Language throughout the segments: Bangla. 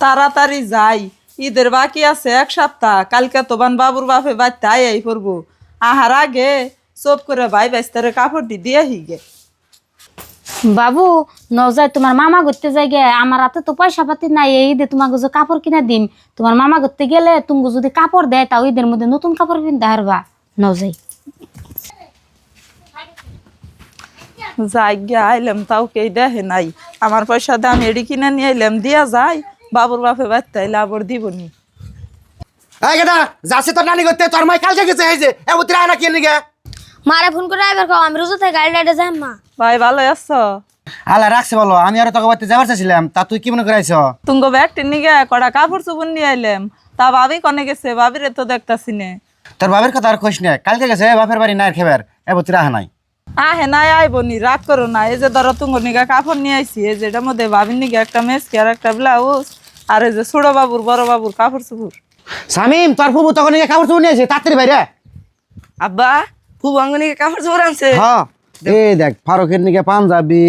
তাড়াতাড়ি যাই, ঈদের বাকি আছে 1 সপ্তাহ। কালকে তোবান বাবুর বাপে বাড়তে আই পড়বো। আহার আগে চোপ করে ভাই বাইস্তারে কাপড় দিয়ে হিগে। বাবু নজায় তোমার মামা ঘুরতে যাই গে, আমার হাতে তো পয়সা পাতি নাই, এই ঈদে তোমাকে যে কাপড় কিনা দিম। তোমার মামা ঘুরতে গেলে তুমি যদি কাপড় দেয় তাও ঈদের মধ্যে নতুন কাপড় কিনতে হারবা। নজাই যাই গিয়া আইলাম, তাও কেই দেখে নাই। আমার পয়সা দিয়ে আমি এডি কিনে নিয়ে আইলাম, দিয়া যায় বাবুর বাপে বাড়তে আইলে আবার দিবনি। এই গেদা যাচ্ছে তোর নানি করতে, তোর মাই কালকে গেছে এই যে এবুতি রায় না কি নিগে মারে ফোন করে আইবার কও, আমি রোজ থেকে গাড়ি ডাইডে যাই মা। ভাই ভালো আছো? আলা রাখছে বলো, আমি আর তোকে বাড়িতে যাবার চাইছিলাম, তা তুই কি মনে করাইছ? তুঙ্গ ব্যাগটি নিগে কটা কাপড় চুপড় নিয়ে আইলাম। তা ভাবি কনে গেছে? ভাবিরে তো দেখতাছি নে। তোর বাবার কথা আর কইস না, কালকে গেছে বাপের বাড়ি নাই খেবার, এবুতি রাহা নাই। আহে নাই আইবনি, রাগ করো না। এই যে ধরো তুঙ্গ নিগা কাপড় নিয়ে আইছি, এই যেটার মধ্যে ভাবির নিগে একটা মেসকি আর একটা ব্লাউজ, আর এই যে ছোট বাবুর বড় বাবুর কাপড় চুপড়। শামিম তোর ফুবু তখন কাপড় চোপড় নিয়েছে তাড়াতাড়ি বাইরে। আব্বা খুব অঙ্গনিকে কাপড় চোপড় আনছে। হ্যাঁ এই দেখ ফারুকের নিকে পাঞ্জাবি,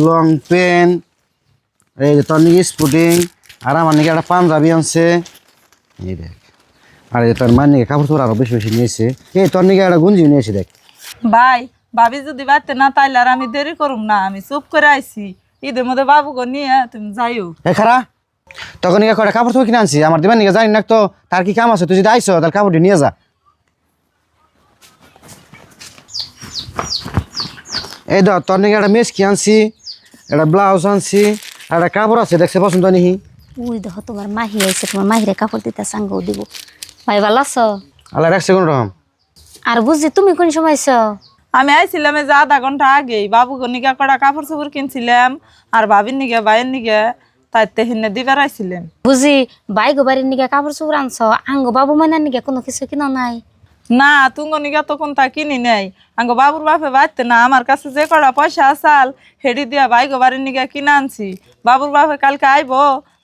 লং প্যান্ট, এই যে তোর নিকে স্পুটিং, আর আমার নিকে একটা পাঞ্জাবি আনছে। এই দেখ, আর এই তোর মার নিকে কাপড় চোপড় আরো বেশি বেশি নিয়েছে। এই তোর নিকে একটা গুঞ্জি নিয়েছে দেখ। ভাই ভাবি যদি বাড়তে না তাইলে আর আমি দেরি করুম না, আমি চুপ করে আইছি। ঈদের মধ্যে বাবুকে নিয়ে তুমি যাইও। এ খারা তখন নিকে কটা কাপড় চোপড় কিনে আনছি, আমার দিবার নিকে জানি না তো তার কি কাম আছে, তুই যদি আইসো তাহলে কাপড়টি নিয়ে যা। এই ধর তোর নিকে একটা মেসকি আনছি, একটা ব্লাউজ আনছি, আর একটা কাপড় আছে দেখছে পছন্দ নিহি। ওই দেখো তোমার মাহি আইছে, তোমার মাহিরে কাপড় দিতে সাঙ্গও দিব। ভাই ভালো আছো? আল্লাহ রাখছে কোন রকম। আর বুঝছি তুমি কোন সময় আইছো? আমি আইছিলাম এই যে আধা ঘন্টা আগেই। বাবুকে নিগে কটা কাপড় চোপড় কিনছিলাম, আর ভাবির নিগে ভাইয়ের নিগে তাই তেহিনে দিবার আইছিলাম। বুঝি ভাই গো বাড়ির নিকে কাপড় চোপড় আনছো, আঙ্গ বাবু মাইনার নিকে কোনো কিছু কিনো নাই? না তুঙ্গ নিগা তো কোনটা কিনি নাই। আঙ্গ বাবুর বাপে বাড়তে না, আমার কাছে যে কটা পয়সা আসাল হেডি দিয়া ভাই গো বাড়ির নিগা কিনে আনছি। বাবুর বাপে কালকে আইব,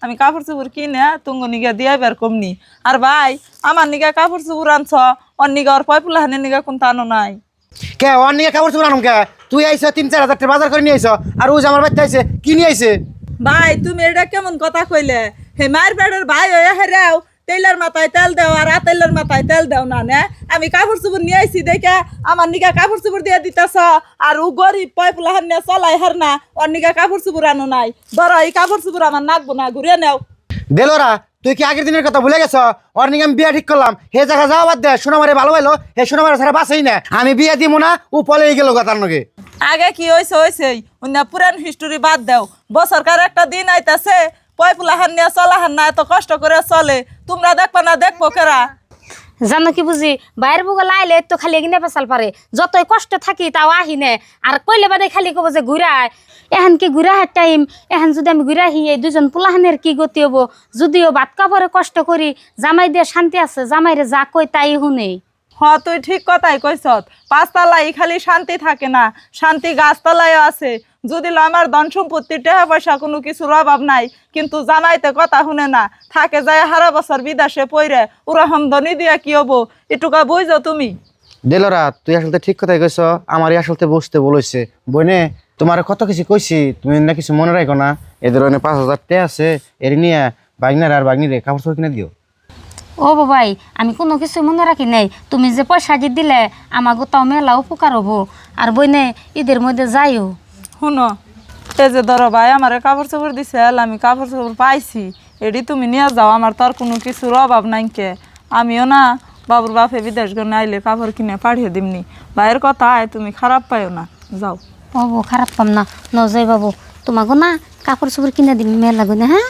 আমি কাপড় চোপড় কিনে তুঙ্গ নিগা দিয়ে আইবার কমনি। আর ভাই আমার নিগা কাপড় চোপড় আনছ, ওর নিগা ওর পয়পুলাহানের নিগা কোনটা আনো নাই। কে ওর নিয়ে কাপড় চোপড় আনুম কে? তুই আইসো 3-4 হাজার টাকা বাজার করে নিয়ে আইসো, আর ও যে আমার বাড়িতে আইছে কি নিয়ে আইছে? ভাই তুমি এটা কেমন কথা কইলে? হে মায়ের পেটের ভাই হয়ে হেরাও তেলের মাথায় তেল দেও আর তেলের মাথায় তেল দেও না। নে আমি কাপড় চোপড় নিয়ে আইছি দেখে আমার নিগা কাপড় চোপড় দিয়ে দিতেছ, আর ও গরিব পয়পুলাহান নিয়ে চলাই হার না, ওর নিগা কাপড় চোপড় আনো নাই। ধরো এই কাপড় চোপড় আমার নাকবো না, ঘুরে নেও। দেলোরা তুই কি আগের দিনের কথা ভুলে গেছ? ওর নিয়ে আমি বিয়া ঠিক করলাম, হে জায়গা যাওয়া বাদ দে, সোনামারে ভালো হইলো, হে সোনামারে ছাড়া বাঁচেই না। আমি বিয়া দিব না, ও পলে গেল তার নগে। আগে কি হয়েছে হয়েছেই, অন্য পুরান হিস্টোরি বাদ দেও। বছরকার একটা দিন আইতাছে, পয়পুলাহান নিয়ে চলাহান না, এত কষ্ট করে চলে, তোমরা দেখবা না দেখবো কেরা? জানো কি বুঝি, বাইরের বুগল আইলে তো খালি এগিনে পেশাল পারে, যতই কষ্ট থাকি তাও আহিনে। আর কইলে বাদে খালি কব যে ঘুরায়, এখন কি ঘুরাহার টাইম? এখন যদি আমি ঘুরাহি এই দুজন পোলাহানের কি গতি হবো? যদিও ভাত কাপড়ে কষ্ট করি, জামাই দিয়ে শান্তি আছে, জামাইরে যা কই তাই শুনে। হ তুই ঠিক কথাই কইস। পাঁচতলায় খালি শান্তি থাকে না, শান্তি গাছতলায়ও আছে। যদি আমার ধন সম্পত্তি টাকা পয়সা কোনো কিছুর অভাব নাই, কিন্তু জামাইতে কথা শুনে না, থাকে যায় সারা বছর বিদেশে পইরে, ওরা হামদনি দিয়া কি হবো? এটুকা বুঝো তুমি? দেলোরা তুই আসলে ঠিক কথাই কইছ, আমারই আসলে বুঝতে বলেছে। বইনে তোমার কত কিছু কইছি, তুমি না কিছু মনে রাখো না। এদের 5,000 টাকা আছে, এর নিয়ে বাগনার আর বাগনিরে কাপড় চোপড় কিনে দিও। ও বাবাই আমি কোনো কিছু মনে রাখি নাই, তুমি যে পয়সা দি দিলে আমাকে তাও মেলা উপকার হবো। আর বইনে ঈদের মধ্যে যাইও। শুনো, এই যে ধরো ভাই আমার কাপড় চোপড় দিছে, আমি কাপড় চোপড় পাইছি, এটি তুমি নিয়ে যাও। আমার তো আর কোনো কিছুর অভাব নাই কে। আমিও না বাবুর বাপে বিদেশ গনে আইলে কাপড় কিনে পাঠিয়ে দিমনি। ভাইয়ের কথা তুমি খারাপ পাইও না, যাও। বাবু খারাপ পাম না, ন যাই বাবু, তোমাকে না কাপড় চোপড় কিনে দিবি মেলা গুনে। হ্যাঁ